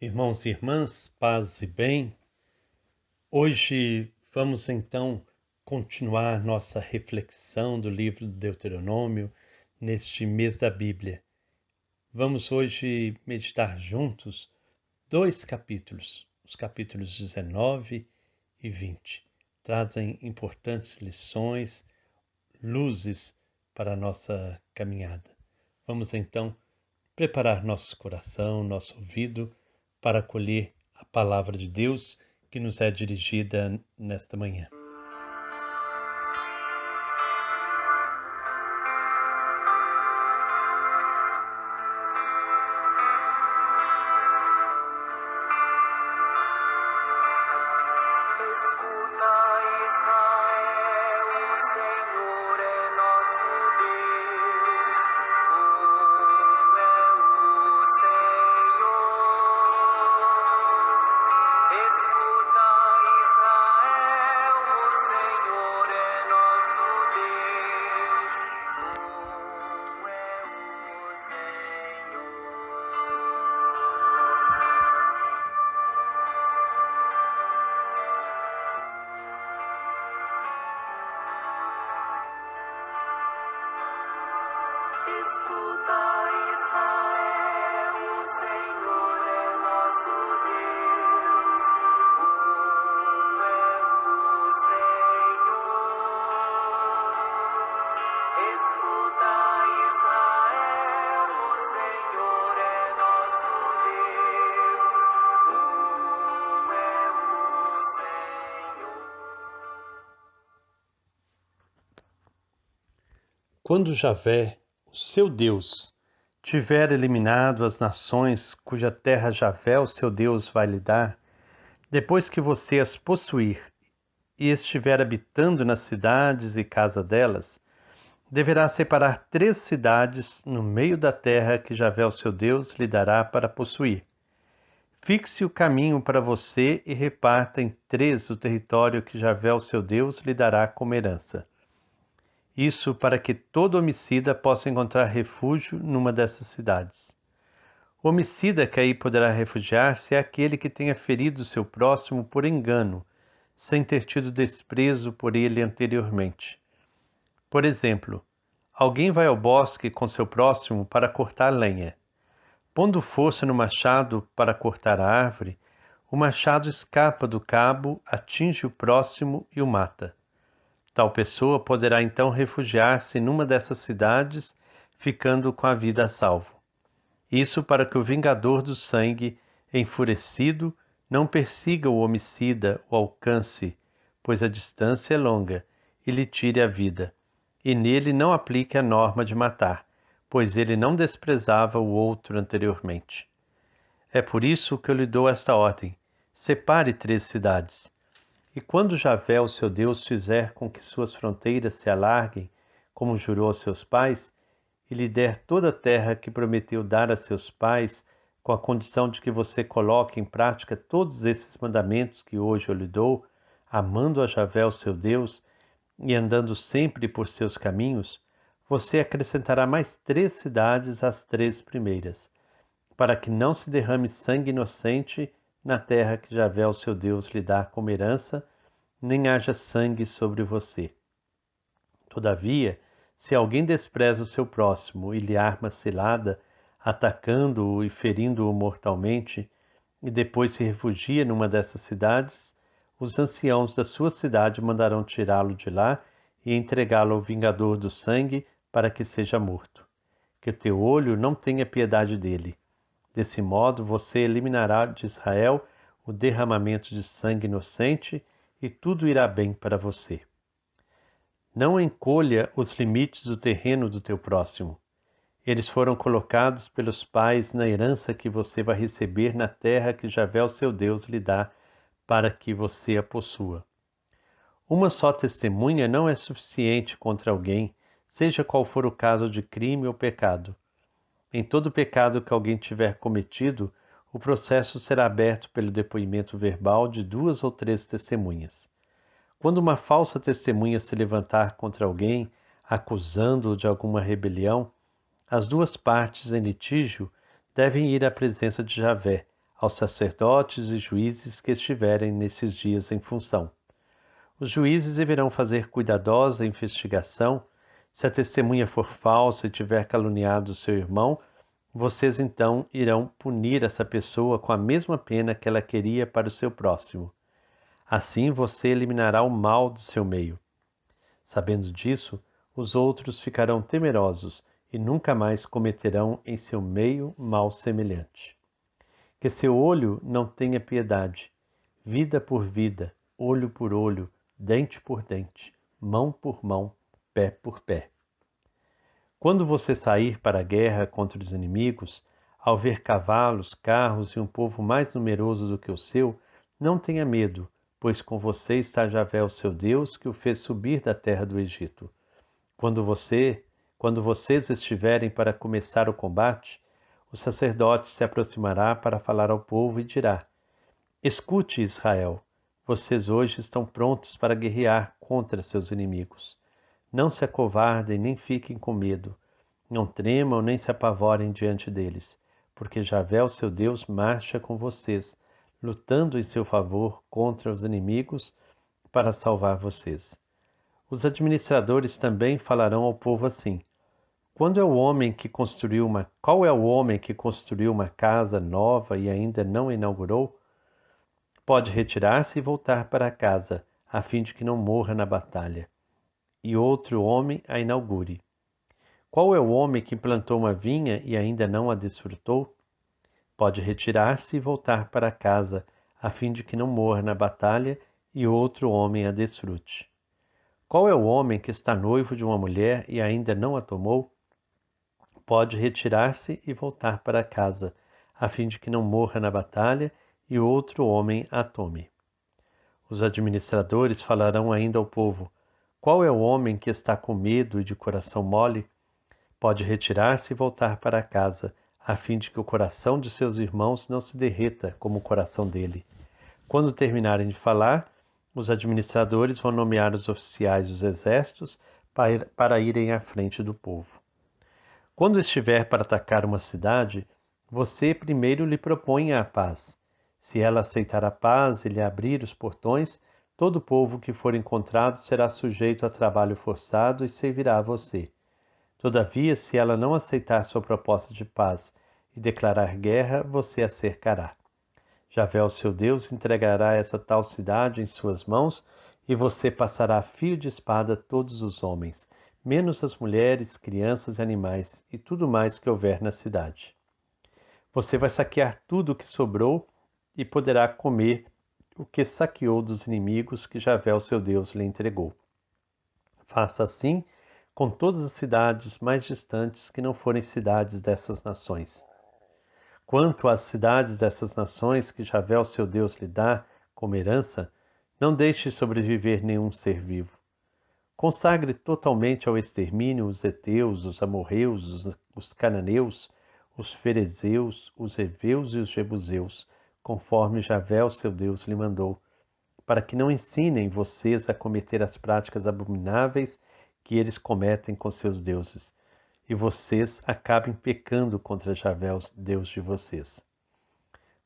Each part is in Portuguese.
Irmãos e irmãs, paz e bem. Hoje vamos então continuar nossa reflexão do livro do Deuteronômio neste mês da Bíblia. Vamos hoje meditar juntos dois capítulos, os capítulos 19 e 20. Trazem importantes lições, luzes para a nossa caminhada. Vamos então preparar nosso coração, nosso ouvido para acolher a palavra de Deus que nos é dirigida nesta manhã. Escuta, Israel, o Senhor é nosso Deus. É o Senhor. Escuta, Israel, o Senhor é nosso Deus. É o Senhor. Escuta, Israel, o Senhor é nosso Deus. É o Senhor. Escuta, Israel, o Senhor é nosso Deus. É o Senhor. Quando Javé, o seu Deus, tiver eliminado as nações cuja terra Javé, o seu Deus, vai lhe dar, depois que você as possuir e estiver habitando nas cidades e casa delas, deverá separar 3 cidades no meio da terra que Javé, o seu Deus, lhe dará para possuir. Fixe o caminho para você e reparta em 3 o território que Javé, o seu Deus, lhe dará como herança. Isso para que todo homicida possa encontrar refúgio numa dessas cidades. O homicida que aí poderá refugiar-se é aquele que tenha ferido seu próximo por engano, sem ter tido desprezo por ele anteriormente. Por exemplo, alguém vai ao bosque com seu próximo para cortar lenha. Pondo força no machado para cortar a árvore, o machado escapa do cabo, atinge o próximo e o mata. Tal pessoa poderá então refugiar-se numa dessas cidades, ficando com a vida a salvo. Isso para que o vingador do sangue, enfurecido, não persiga o homicida, o alcance, pois a distância é longa, e lhe tire a vida, e nele não aplique a norma de matar, pois ele não desprezava o outro anteriormente. É por isso que eu lhe dou esta ordem: separe 3 cidades. E quando Javé, o seu Deus, fizer com que suas fronteiras se alarguem, como jurou aos seus pais, e lhe der toda a terra que prometeu dar a seus pais, com a condição de que você coloque em prática todos esses mandamentos que hoje eu lhe dou, amando a Javé, o seu Deus, e andando sempre por seus caminhos, você acrescentará mais 3 cidades às 3 primeiras, para que não se derrame sangue inocente na terra que Javé, o seu Deus, lhe dá como herança, nem haja sangue sobre você. Todavia, se alguém despreza o seu próximo e lhe arma cilada, atacando-o e ferindo-o mortalmente, e depois se refugia numa dessas cidades, os anciãos da sua cidade mandarão tirá-lo de lá e entregá-lo ao vingador do sangue para que seja morto. Que o teu olho não tenha piedade dele. Desse modo, você eliminará de Israel o derramamento de sangue inocente e tudo irá bem para você. Não encolha os limites do terreno do teu próximo. Eles foram colocados pelos pais na herança que você vai receber na terra que Javé, o seu Deus, lhe dá para que você a possua. Uma só testemunha não é suficiente contra alguém, seja qual for o caso de crime ou pecado. Em todo pecado que alguém tiver cometido, o processo será aberto pelo depoimento verbal de 2 ou 3 testemunhas. Quando uma falsa testemunha se levantar contra alguém, acusando-o de alguma rebelião, as 2 partes em litígio devem ir à presença de Javé, aos sacerdotes e juízes que estiverem nesses dias em função. Os juízes deverão fazer cuidadosa investigação. Se a testemunha for falsa e tiver caluniado seu irmão, vocês então irão punir essa pessoa com a mesma pena que ela queria para o seu próximo. Assim você eliminará o mal do seu meio. Sabendo disso, os outros ficarão temerosos e nunca mais cometerão em seu meio mal semelhante. Que seu olho não tenha piedade, vida por vida, olho por olho, dente por dente, mão por mão, pé por pé. Quando você sair para a guerra contra os inimigos, ao ver cavalos, carros e um povo mais numeroso do que o seu, não tenha medo, pois com você está Javé, o seu Deus, que o fez subir da terra do Egito. Quando vocês estiverem para começar o combate, o sacerdote se aproximará para falar ao povo e dirá: Escute, Israel, vocês hoje estão prontos para guerrear contra seus inimigos. Não se acovardem nem fiquem com medo. Não tremam nem se apavorem diante deles, porque Javé, o seu Deus, marcha com vocês, lutando em seu favor contra os inimigos para salvar vocês. Os administradores também falarão ao povo assim: Qual é o homem que construiu uma casa nova e ainda não inaugurou? Pode retirar-se e voltar para casa, a fim de que não morra na batalha, e outro homem a inaugure. Qual é o homem que plantou uma vinha e ainda não a desfrutou? Pode retirar-se e voltar para casa, a fim de que não morra na batalha e outro homem a desfrute. Qual é o homem que está noivo de uma mulher e ainda não a tomou? Pode retirar-se e voltar para casa, a fim de que não morra na batalha e outro homem a tome. Os administradores falarão ainda ao povo: Qual é o homem que está com medo e de coração mole? Pode retirar-se e voltar para casa, a fim de que o coração de seus irmãos não se derreta como o coração dele. Quando terminarem de falar, os administradores vão nomear os oficiais dos exércitos para irem à frente do povo. Quando estiver para atacar uma cidade, você primeiro lhe proponha a paz. Se ela aceitar a paz e lhe abrir os portões, todo o povo que for encontrado será sujeito a trabalho forçado e servirá a você. Todavia, se ela não aceitar sua proposta de paz e declarar guerra, você a cercará. Javé, o seu Deus, entregará essa tal cidade em suas mãos e você passará a fio de espada todos os homens, menos as mulheres, crianças e animais e tudo mais que houver na cidade. Você vai saquear tudo o que sobrou e poderá comer o que saqueou dos inimigos que Javé, o seu Deus, lhe entregou. Faça assim com todas as cidades mais distantes que não forem cidades dessas nações. Quanto às cidades dessas nações que Javé, o seu Deus, lhe dá como herança, não deixe sobreviver nenhum ser vivo. Consagre totalmente ao extermínio os heteus, os amorreus, os cananeus, os ferezeus, os heveus e os jebuseus, conforme Javé, o seu Deus, lhe mandou, para que não ensinem vocês a cometer as práticas abomináveis que eles cometem com seus deuses, e vocês acabem pecando contra Javé, o Deus de vocês.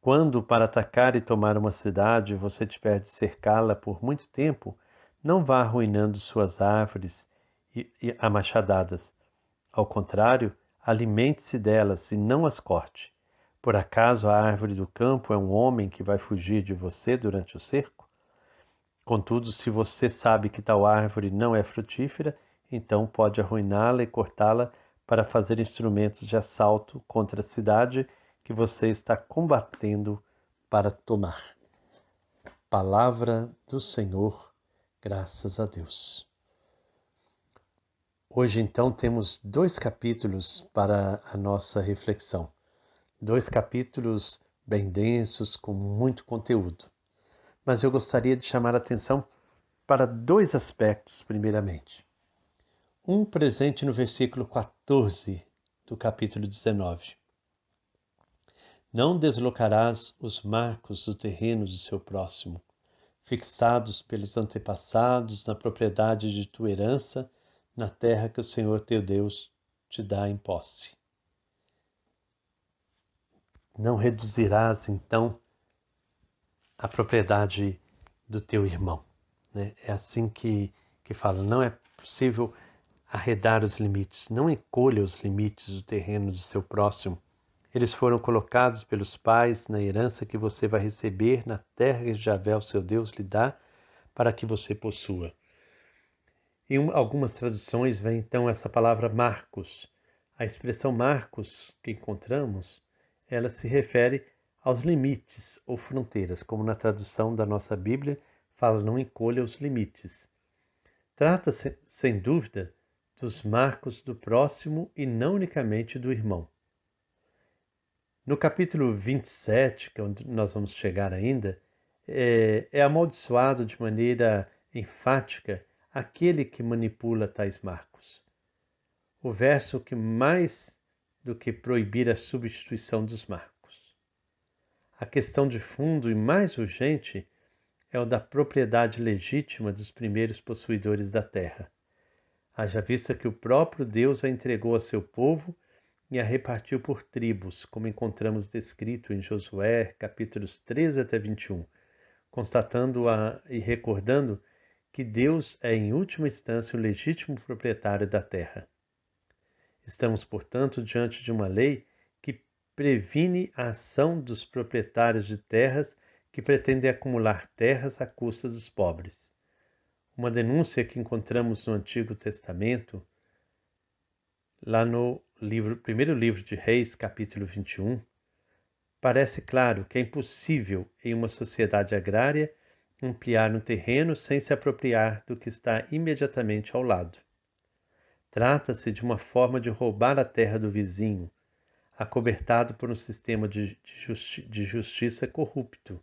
Quando, para atacar e tomar uma cidade, você tiver de cercá-la por muito tempo, não vá arruinando suas árvores a machadadas. Ao contrário, alimente-se delas e não as corte. Por acaso a árvore do campo é um homem que vai fugir de você durante o cerco? Contudo, se você sabe que tal árvore não é frutífera, então pode arruiná-la e cortá-la para fazer instrumentos de assalto contra a cidade que você está combatendo para tomar. Palavra do Senhor, graças a Deus. Hoje, então, temos 2 capítulos para a nossa reflexão. 2 capítulos bem densos, com muito conteúdo. Mas eu gostaria de chamar a atenção para 2 aspectos, primeiramente. Um presente no versículo 14 do capítulo 19. Não deslocarás os marcos do terreno do seu próximo, fixados pelos antepassados na propriedade de tua herança, na terra que o Senhor teu Deus te dá em posse. não reduzirás então a propriedade do teu irmão, né? É assim que fala, não é possível arredar os limites, não encolha os limites do terreno do seu próximo. Eles foram colocados pelos pais na herança que você vai receber na terra que Javé, o seu Deus, lhe dá para que você possua. Em algumas traduções vem então essa palavra marcos. A expressão marcos que encontramos, ela se refere aos limites ou fronteiras, como na tradução da nossa Bíblia fala, não encolha os limites. Trata-se, sem dúvida, dos marcos do próximo e não unicamente do irmão. No capítulo 27, que é onde nós vamos chegar ainda, é amaldiçoado de maneira enfática aquele que manipula tais marcos. O verso que mais do que proibir a substituição dos marcos. A questão de fundo e mais urgente é o da propriedade legítima dos primeiros possuidores da terra. Haja vista que o próprio Deus a entregou a seu povo e a repartiu por tribos, como encontramos descrito em Josué, capítulos 13 até 21, constatando e recordando que Deus é, em última instância, o legítimo proprietário da terra. Estamos, portanto, diante de uma lei que previne a ação dos proprietários de terras que pretendem acumular terras à custa dos pobres. Uma denúncia que encontramos no Antigo Testamento, lá no primeiro livro de Reis, capítulo 21, parece claro que é impossível, em uma sociedade agrária, ampliar um terreno sem se apropriar do que está imediatamente ao lado. Trata-se de uma forma de roubar a terra do vizinho, acobertado por um sistema de justiça corrupto,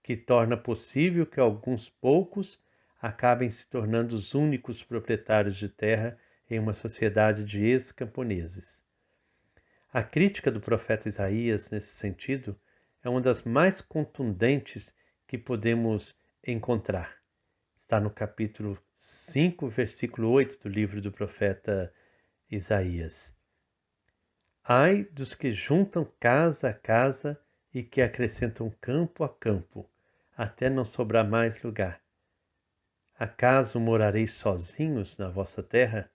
que torna possível que alguns poucos acabem se tornando os únicos proprietários de terra em uma sociedade de ex-camponeses. A crítica do profeta Isaías, nesse sentido, é uma das mais contundentes que podemos encontrar. Está no capítulo 5, versículo 8 do livro do profeta Isaías. Ai dos que juntam casa a casa e que acrescentam campo a campo, até não sobrar mais lugar. Acaso morareis sozinhos na vossa terra?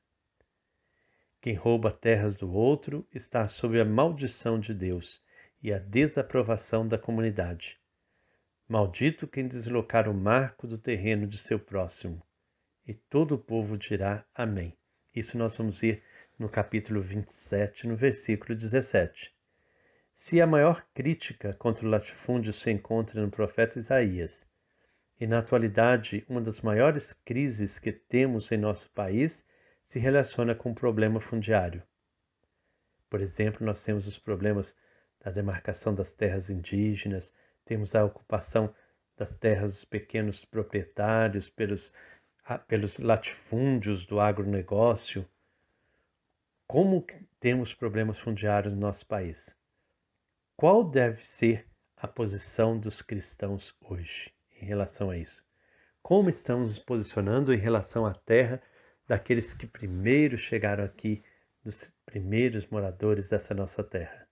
Quem rouba terras do outro está sob a maldição de Deus e a desaprovação da comunidade. Maldito quem deslocar o marco do terreno de seu próximo. E todo o povo dirá amém. Isso nós vamos ver no capítulo 27, no versículo 17. Se a maior crítica contra o latifúndio se encontra no profeta Isaías, e na atualidade uma das maiores crises que temos em nosso país se relaciona com o problema fundiário. Por exemplo, nós temos os problemas da demarcação das terras indígenas, temos a ocupação das terras dos pequenos proprietários pelos latifúndios do agronegócio. Como temos problemas fundiários no nosso país? Qual deve ser a posição dos cristãos hoje em relação a isso? Como estamos nos posicionando em relação à terra daqueles que primeiro chegaram aqui, dos primeiros moradores dessa nossa terra?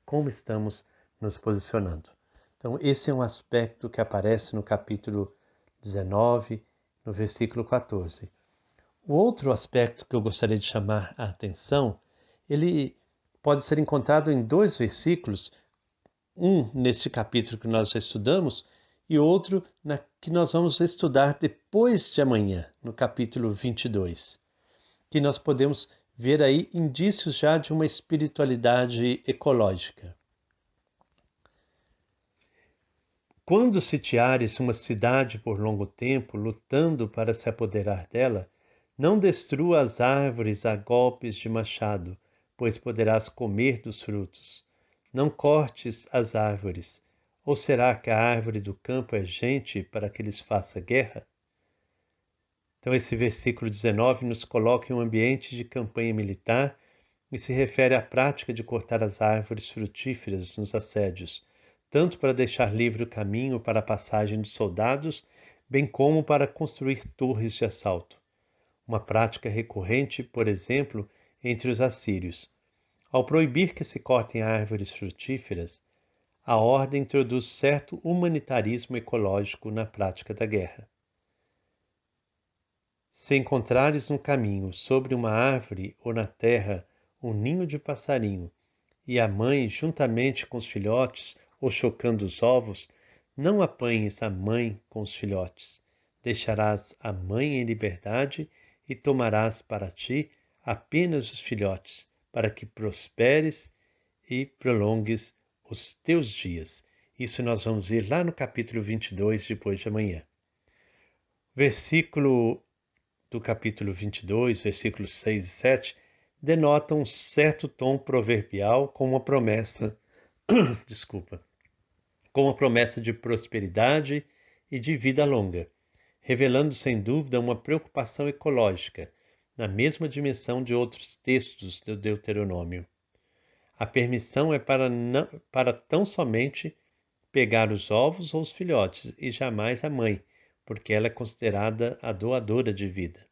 Como estamos nos posicionando? Então, esse é um aspecto que aparece no capítulo 19, no versículo 14. O outro aspecto que eu gostaria de chamar a atenção, ele pode ser encontrado em dois versículos, um neste capítulo que nós já estudamos e outro que nós vamos estudar depois de amanhã, no capítulo 22, que nós podemos ver aí indícios já de uma espiritualidade ecológica. Quando sitiares uma cidade por longo tempo, lutando para se apoderar dela, não destrua as árvores a golpes de machado, pois poderás comer dos frutos. Não cortes as árvores, ou será que a árvore do campo é gente para que lhes faça guerra? Então esse versículo 19 nos coloca em um ambiente de campanha militar e se refere à prática de cortar as árvores frutíferas nos assédios, tanto para deixar livre o caminho para a passagem dos soldados, bem como para construir torres de assalto. Uma prática recorrente, por exemplo, entre os assírios. Ao proibir que se cortem árvores frutíferas, a ordem introduz certo humanitarismo ecológico na prática da guerra. Se encontrares no caminho, sobre uma árvore ou na terra, um ninho de passarinho, e a mãe juntamente com os filhotes, ou chocando os ovos, não apanhes a mãe com os filhotes. Deixarás a mãe em liberdade e tomarás para ti apenas os filhotes, para que prosperes e prolongues os teus dias. Isso nós vamos ver lá no capítulo 22, depois de amanhã. Versículo do capítulo 22, versículos 6 e 7, denotam um certo tom proverbial com uma promessa, com uma promessa de prosperidade e de vida longa, revelando sem dúvida uma preocupação ecológica, na mesma dimensão de outros textos do Deuteronômio. A permissão é para tão somente pegar os ovos ou os filhotes, e jamais a mãe, porque ela é considerada a doadora de vida.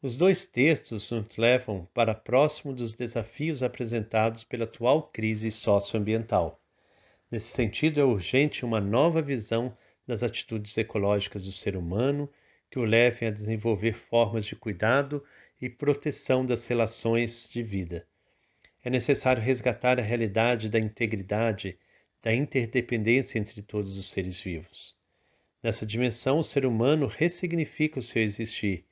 Os dois textos nos levam para próximo dos desafios apresentados pela atual crise socioambiental. Nesse sentido, é urgente uma nova visão das atitudes ecológicas do ser humano que o levem a desenvolver formas de cuidado e proteção das relações de vida. É necessário resgatar a realidade da integridade, da interdependência entre todos os seres vivos. Nessa dimensão, o ser humano ressignifica o seu existir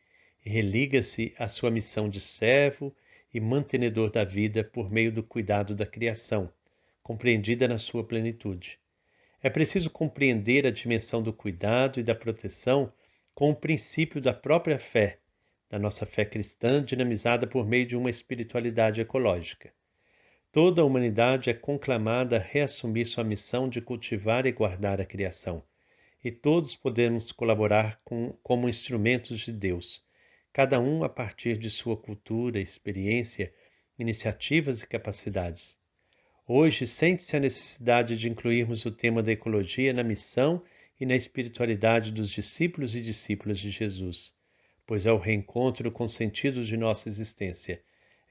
e religa-se à sua missão de servo e mantenedor da vida por meio do cuidado da criação, compreendida na sua plenitude. É preciso compreender a dimensão do cuidado e da proteção com o princípio da própria fé, da nossa fé cristã dinamizada por meio de uma espiritualidade ecológica. Toda a humanidade é conclamada a reassumir sua missão de cultivar e guardar a criação, e todos podemos colaborar como instrumentos de Deus, cada um a partir de sua cultura, experiência, iniciativas e capacidades. Hoje sente-se a necessidade de incluirmos o tema da ecologia na missão e na espiritualidade dos discípulos e discípulas de Jesus, pois é o reencontro com o sentido de nossa existência.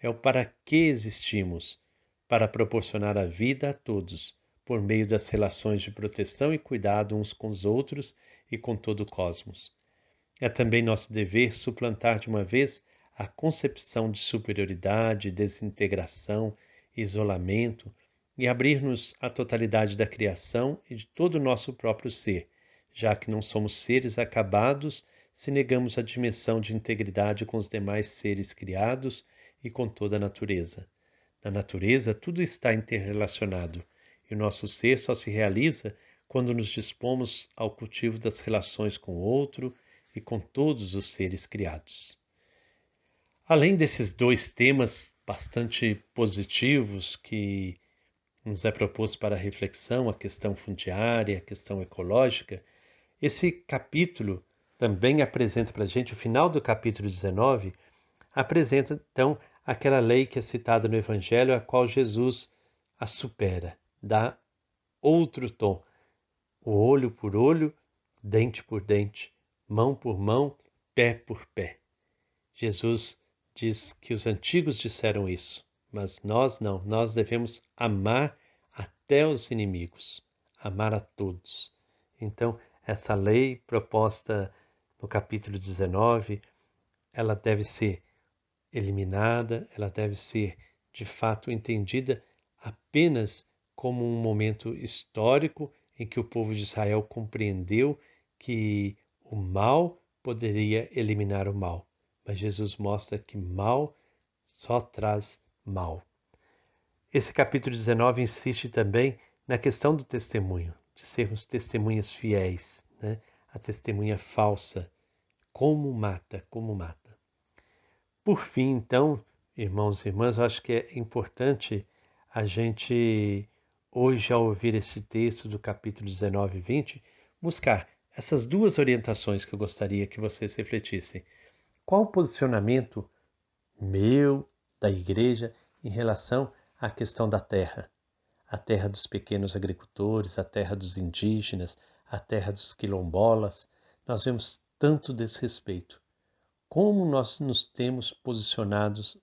É o para que existimos, para proporcionar a vida a todos, por meio das relações de proteção e cuidado uns com os outros e com todo o cosmos. É também nosso dever suplantar de uma vez a concepção de superioridade, desintegração, isolamento e abrir-nos à totalidade da criação e de todo o nosso próprio ser, já que não somos seres acabados se negamos a dimensão de integridade com os demais seres criados e com toda a natureza. Na natureza, tudo está interrelacionado, e o nosso ser só se realiza quando nos dispomos ao cultivo das relações com o outro e com todos os seres criados. Além desses dois temas bastante positivos que nos é proposto para reflexão, a questão fundiária, a questão ecológica, esse capítulo também apresenta para a gente, o final do capítulo 19, apresenta então aquela lei que é citada no Evangelho, a qual Jesus a supera, dá outro tom, o olho por olho, dente por dente, mão por mão, pé por pé. Jesus diz que os antigos disseram isso, mas nós não, nós devemos amar até os inimigos, amar a todos. Então, essa lei proposta no capítulo 19, ela deve ser eliminada, ela deve ser de fato entendida apenas como um momento histórico em que o povo de Israel compreendeu que o mal poderia eliminar o mal, mas Jesus mostra que mal só traz mal. Esse capítulo 19 insiste também na questão do testemunho, de sermos testemunhas fiéis, né? A testemunha falsa, como mata, como mata. Por fim, então, irmãos e irmãs, eu acho que é importante a gente, hoje, ao ouvir esse texto do capítulo 19 e 20, buscar essas duas orientações que eu gostaria que vocês refletissem. Qual o posicionamento meu, da igreja, em relação à questão da terra? A terra dos pequenos agricultores, a terra dos indígenas, a terra dos quilombolas. Nós vemos tanto desrespeito. Como nós nos temos posicionados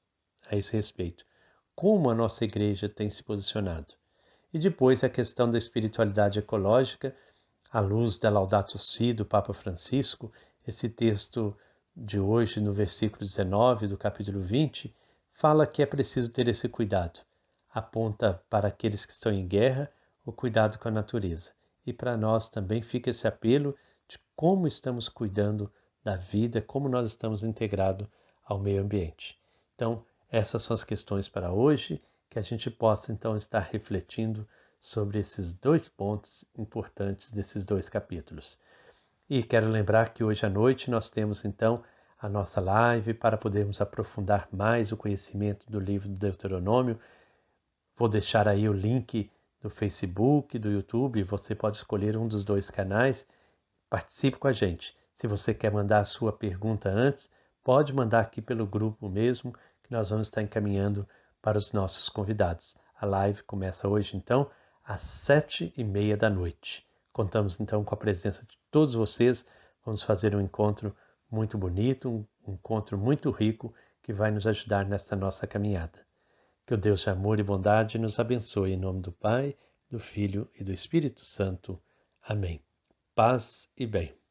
a esse respeito? Como a nossa igreja tem se posicionado? E depois a questão da espiritualidade ecológica, à luz da Laudato Si do Papa Francisco, esse texto de hoje, no versículo 19 do capítulo 20, fala que é preciso ter esse cuidado. Aponta para aqueles que estão em guerra o cuidado com a natureza. E para nós também fica esse apelo de como estamos cuidando da vida, como nós estamos integrados ao meio ambiente. Então, essas são as questões para hoje, que a gente possa então estar refletindo sobre esses dois pontos importantes desses dois capítulos. E quero lembrar que hoje à noite nós temos então a nossa live para podermos aprofundar mais o conhecimento do livro do Deuteronômio. Vou deixar aí o link do Facebook, do YouTube, você pode escolher um dos dois canais. Participe com a gente. Se você quer mandar a sua pergunta antes, pode mandar aqui pelo grupo mesmo, que nós vamos estar encaminhando para os nossos convidados. A live começa hoje, então, às 7h30 da noite. Contamos, então, com a presença de todos vocês. Vamos fazer um encontro muito bonito, um encontro muito rico, que vai nos ajudar nesta nossa caminhada. Que o Deus de amor e bondade nos abençoe em nome do Pai, do Filho e do Espírito Santo. Amém. Paz e bem.